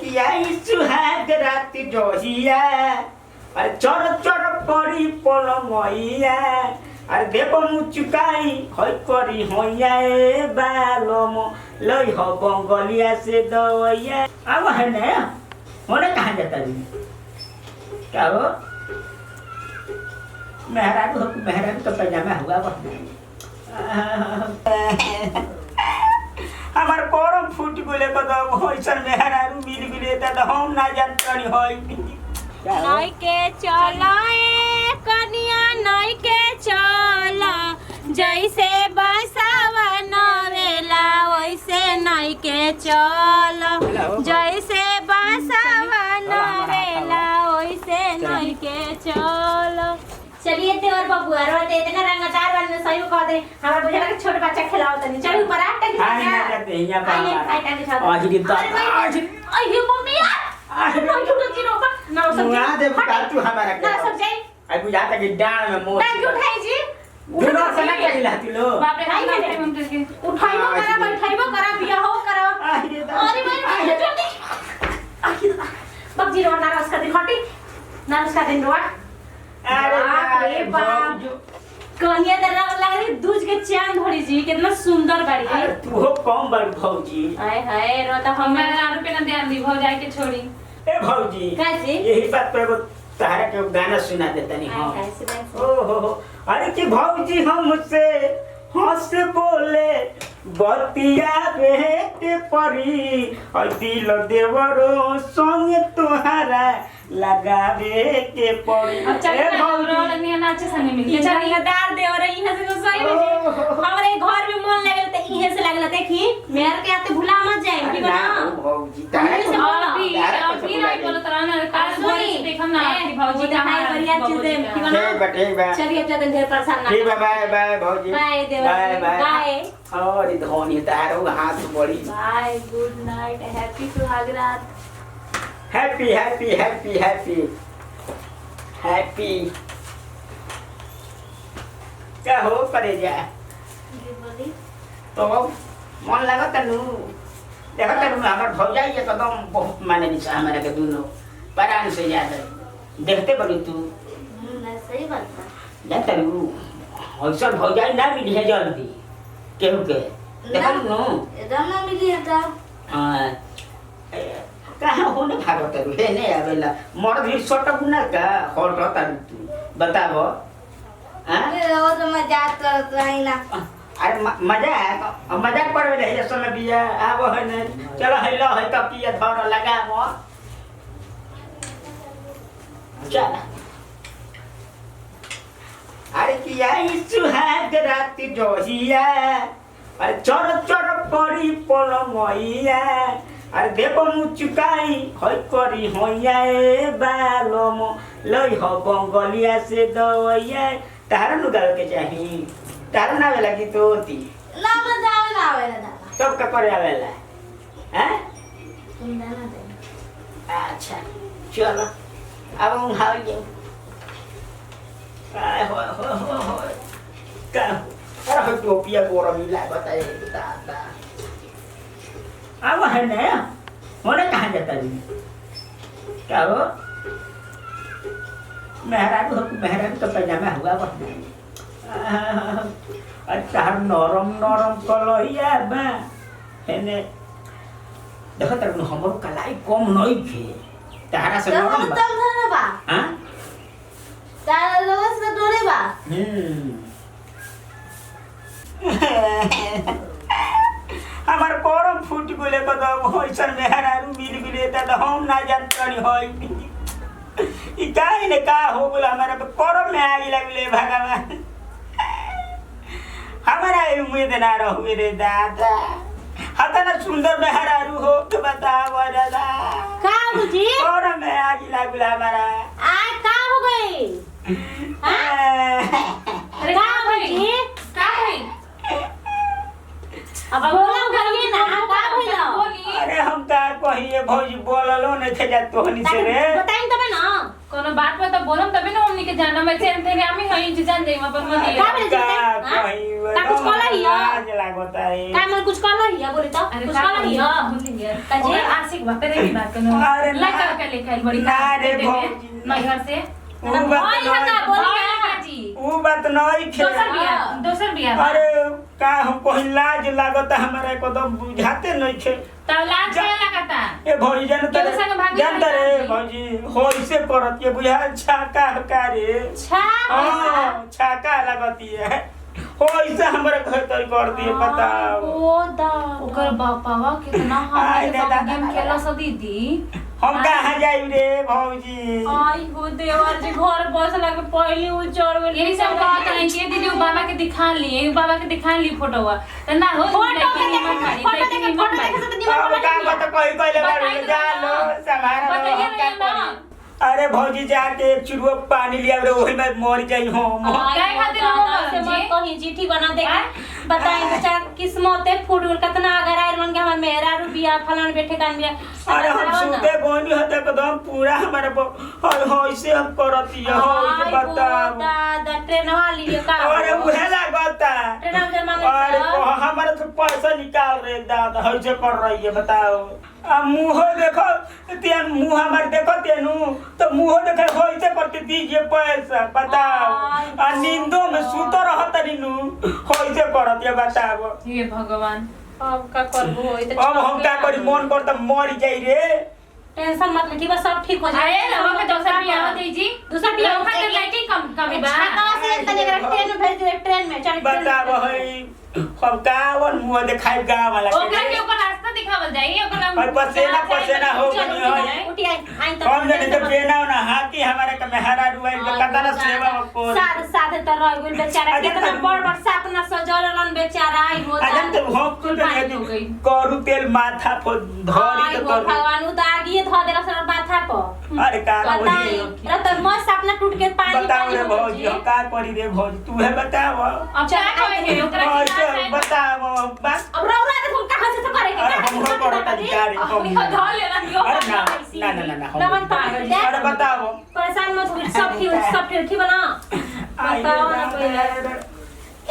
किया सुहाग रात जोहिया अरे चोर चोर पड़ी पलमैया अरे देव मुचुकाई हई करी होया ए बालम लई हो बंगलिया से दवैया अब है ना होने कहाँ जाता जी क्या हो मेहरारू तो पैजामा हुआ हमार परम फूट गोले को तो होइसन मेहरारू मिल गेले त हम ना जानतनी होई नई के चला ए कनिया नई के चला जैसे बसावा नवेला वैसे नई के चला जैसे बसावा नवेला वैसे नई के चला। चलिए देवर बाबू और ते इतना रंगदार वाले सही कह दे हमार बुझला के छोट बच्चा खिलाओ तनी चल ऊपर आ टंगी हां ना जाते यहां पर आज दिन तो आज अरे मम्मी यार तो झूठ की रोबा ना सब ना दे बता तू हमारा ना सब जाई आई बुझाता कि डांड में मोच डांड उठाई जी दुनो से ना के लाती लो बाप रे हाय के उठाइबो करा बैठाइबो करा बियाह हो करा अरे भाई जल्दी आखिर बकजी रो ना उसका दिन हटी ना उसका दिन रोआ अरे बाप कन्या दरा लग रही दूज के चांद भरी जी कितना सुंदर बाड़ी है तू हो कम बड़ भौजी हाय हाय रो तो हम 1000 रुपए ना ध्यान दी भौ जाए के छोड़ी ए भौजी कैसे यही बात पे वो तारा के गाना सुना देता नहीं हां कैसे ओ हो अरे कि भौजी हमसे हंस बोले बतिया बेटे परी और दिल देवरो संग तुम्हारा लगावे के पड़ी अब चल रो लगनी नाचे संग मिल के चल दार दे और इहां से सही में हमरे घर में मन लागल त इहे से लागल देखी मेहर के आते भुला मत जाए ठीक है ना भौजी तारा अभी नहीं बोलो तरा ना काल सुनी देखम ना कि भौजी का हाय बढ़िया चीज है ठीक है ना ठीक बा चलिए अब ढेर परेशान ना ठीक बा बाय बाय भौजी बाय देवर बाय और धोनी तारो हाथ बड़ी बाय गुड नाइट हैप्पी सुहाग रात happy happy happy happy happy क्या हो करे जा तो मन लगा तनु देखा तनु हमार भौजाई ये कदम बहुत माने निशा हमारे के दोनों परान से याद है देखते बड़ी तू ना सही बात है जानता रू हौसल भौजाई ना मिली है जल्दी केहू के देखा नु एकदम ना मिली है तो हां कहाँ होने भागत है ने आवेला मर भी सटक ना का हटता तू बताबो हां वो तो मजाक करत रही ना अरे मजाक कर रहे है समय बिया आबो है ने चलो हेलो है तब पिया धर लगाबो चल अरे किया सुहाग रात जोहिया अरे चोर चोर पड़ी पलमैया अरे देव मुचुकाई हई करी होया ए बालम लई हो बंगलिया से दवैया तारा नु गावे के चाही तारा ना वेला की तो होती ना बजावे ना आवे ना सब का करे आवेला हैं तुम ना दे अच्छा चलो अब हम हाल गए आय हो का अरे हो टोपिया गोरा मिला बताए दादा अब है ना होने कहाँ जाता जी क्या हो मेहरारू तो पैजामा हुआ अच्छा नरम नरम कलहिया बा हेने देखो तर हमरो कलाई कम नहीं थे तारा से नरम बा तब धरे बा हां तारा लोग से डोरे बा हमार परम फूट गोले को तो होइसन मेहरारू मिल गेले त हम ना जानतनी होई ई काहे ने का हो गेल हमारा परम में आगी लगले भगवान हमारा उम्मीद ना रहुए रे दादा हतना सुंदर मेहरारू हो के बताओ दादा का बुझी परम में आगी लगले हमारा आ का हो गई अरे का बुझी का है अब बोलो कहिए ना का भइलो अरे हम का कहिए भौजी बोललो नहीं थे जा तोहनी से रे बताई तबे ना कोनो बात में तो बोलम तभी ना हमनी के जाना मैं से थे हम ही जे जान दे अपन मन का बोले का का कुछ कहला हिया आज लागता है का मन कुछ कहला हिया बोले तो कुछ कहला हिया बोलेंगे काजी आशिक बात रे की बात कनो अरे लगा के लेके बड़ी ना रे भौजी मैं घर से वो बात जी वो बात नहीं दोसर बिया अरे का हम कोई लाज लागता हमारा एकदम बुझाते नहीं थे तब लाज के लगाता ए भौजी जानता केहू संग भागी जानता रे नहीं भौजी होइसे करत के बुझा छाका का रे छा हां छाका लगती है होइसे हमरे घर तर कर दिए बताओ ओ दा ओकर बापावा कितना आय हम दादा, गेम खेला स दीदी हम कहां जाई रे भौजी आई हो देवर जी घर बसला के पहले उ चढ़ गेल यही सब बात नहीं कि दीदी वो बाबा के दिखा लिए बाबा के दिखा ली फोटोवा त ना हो फोटो देखे से दिमाग अब का बात कोई कोई ले जा लो समारा बताइए क्या ना करी? अरे भौजी जाके एक चुरुआ पानी लिया रे वही में मर जाई हम काय खातिर हम से जी? मत कहीं चिट्ठी बना दे बताई बेचारा किस्मत है फूट गल कितना अगर आइल मन के हमर मेरा रुपया फलान बैठे कान बिया अरे हम सुते गोनी होते एकदम पूरा हमारे होइसे हम करती है होइसे बताओ दादा ट्रेन वाली का अरे उहे लागता ट्रेन में जमा अरे हमारे तो पैसा निकाल रहे दादा होइसे कर रही है बताओ अब मुंह देखो तेन मुंह हमारे देखो तेनु तो मुंह देखे होइसे करके दीजिए पैसा बताओ आ नींदों में सुतो रहत नीनु होइसे करत ये बताओ हे भगवान अब का करबो होई त अब हम क्या करी मन कर त मर जाई रे टेंशन मत ले ठीक बा सब ठीक हो जाए आए लोग के दोसर बिया होते जी दूसरा बिया लोग खातिर लाइट कम कमी बा छाता से तने ट्रेन में भेज दे ट्रेन में चल बताओ हई हम गावन मुंह दिखाई गाँव वाला ओकरा के ऊपर रास्ता दिखावल जाई ओकरा और पसेना हो गई है उठी आई तो हम जने के बेना ना हाथी हमारे के मेहरा रुआई के कतना सेवा को साथ त रह गेल बेचारा कितना बड़ साथ ना सजल रन बेचारा आई हो अजन तो हम तो नहीं करू तेल माथा पर धरी तो करू भगवान उदागिए ध देला सर माथा पर अरे का बताई रत मस्त अपना टूट के पानी बताओ रे भौजी हम का करी रे भौजी तू है बताओ अब क्या कहे है ओकरा के और बताओ बस अब रौला के तुम कहां से करे के हम हो करत अधिकारी हम धर लेला दियो अरे ना नमन पागल जा अरे बताओ परेशान मत हो सब ठीक बना बताओ ना पहले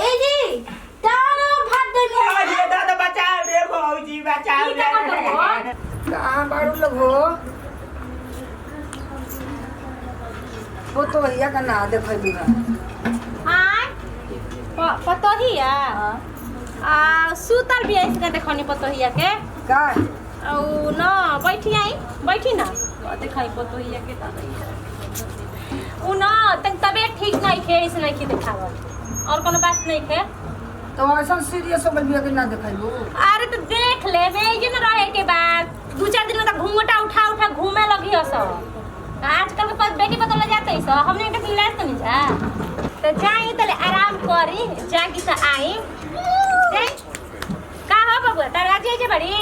ए जी तारो भात दे अरे दादा बचाओ रे भौजी बचाओ रे कहाँ बारू लोग हो वो तो भैया का ना देखो हां पतोहिया आ सुतर भी ऐसे देखनी पतोहिया के का औ न बैठी ना देखाई पतोहिया के दादा उ न तक तबीयत ठीक नहीं थे इस नहीं की दिखावल और कोनो बात नहीं थे तो ऐसा सीरियस हो गई कि ना दिखाइबो अरे तो देख ले बेजन रहे के बाद 2-4 दिन में तो घूंघटा उठा घूमे लगी हस आजकल के पास बेटी बदल जाते है हमने एक दिन लास्ट नहीं जा तो जाई तले आराम करी जागी तो आई का हो बाबू तारा जे जे बड़ी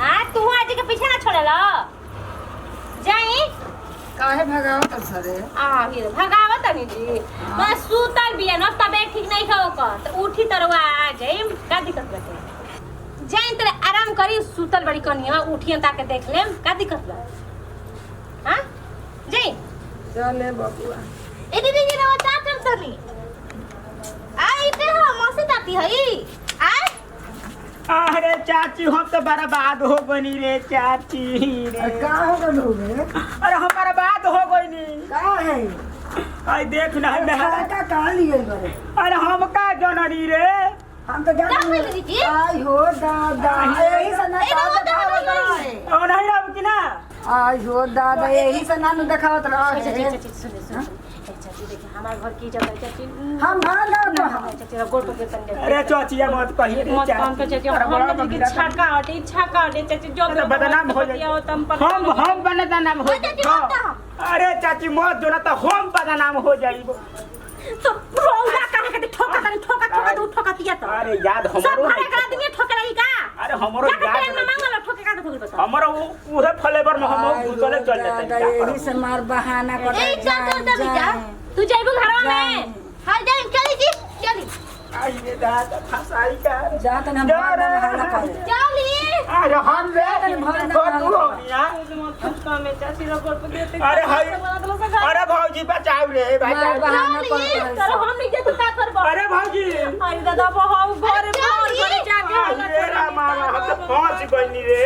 हां तू आज के पीछे ना छोड़ला जाई काहे भगाओ तब सरे आ ये भगावत नहीं जी मैं सुतल बिया न तबीयत ठीक नहीं खाओ का तो उठी तरवा आ जाई का दिक्कत बाटे जाई तले आराम करी सुतल बड़ी कनिया उठियन ताके देख लेम का दिक्कत बा हां जाई चले बबुआ ए दीदी जी रो ता कर तनी आई ते हो मौसी ताती हई आ अरे चाची हम तो बर्बाद हो गनी रे चाची रे का हो गल हो रे अरे हम बर्बाद हो गनी का है आई देख ना खाना का कहाँ लिए गए अरे हम का जननी रे हम तो का जान भइल दीदी आई हो दादा यही से ना दिखावत रहे ओ नहीं अब कि ना आई हो दादा यही से ना दिखावत रहे चाची देखिए हमारे घर की इज्जत है चाची हम भाग गए चाची गोड़ पे तंगे अरे चाचिया मत कही रे मत काम पे चाची हम की छाका हटे चाची जो बदनाम हो जाए हम बदनाम हो जाए अरे चाची मत जो ना तो हम बदनाम हो जाइबो तो रोला काहे के ठोका तो ठोकतिया तो अरे याद सब हमरो घरे का आदमी ठोकला ही का अरे हमरो याद में मांगल ठोके का तो बता हमरो उहे फ्लेवर में हम भूतले चल दादा जाते यही से मार बहाना कर ए चल बेटा तू जाइबो घरवा में हां जाई चली आई रे दादा फसाई का जात हम भाग गए हाला कर चली अरे हम रे तू हो गया अरे हाय अरे भौजी बचाओ रे मार बहाना कर हम नहीं जे तू का करबो अरे भौजी अरे दादा बहु घरे फोन करे जाके अरे रामा हम तो पहुंच गइनी रे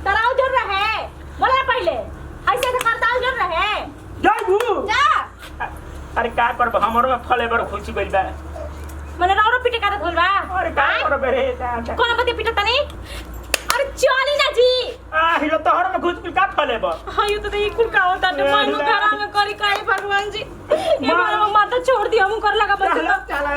तराव जोर रहे बोला पहले ऐसे तो करताल जोर रहे जाबू जा अरे का करब हमरो में फले बर खुशी गइल बा मने राउरो पिटे का धोल बा अरे का करब रे कोन बते पिटे तनी अरे चली ना जी हिरो तोहर में घुस का फले बा हां तो ये कुल का होता है मानो घरा में करी काई भगवान जी ये मारो माता छोड़ दिया हम कर लगा बस चला चला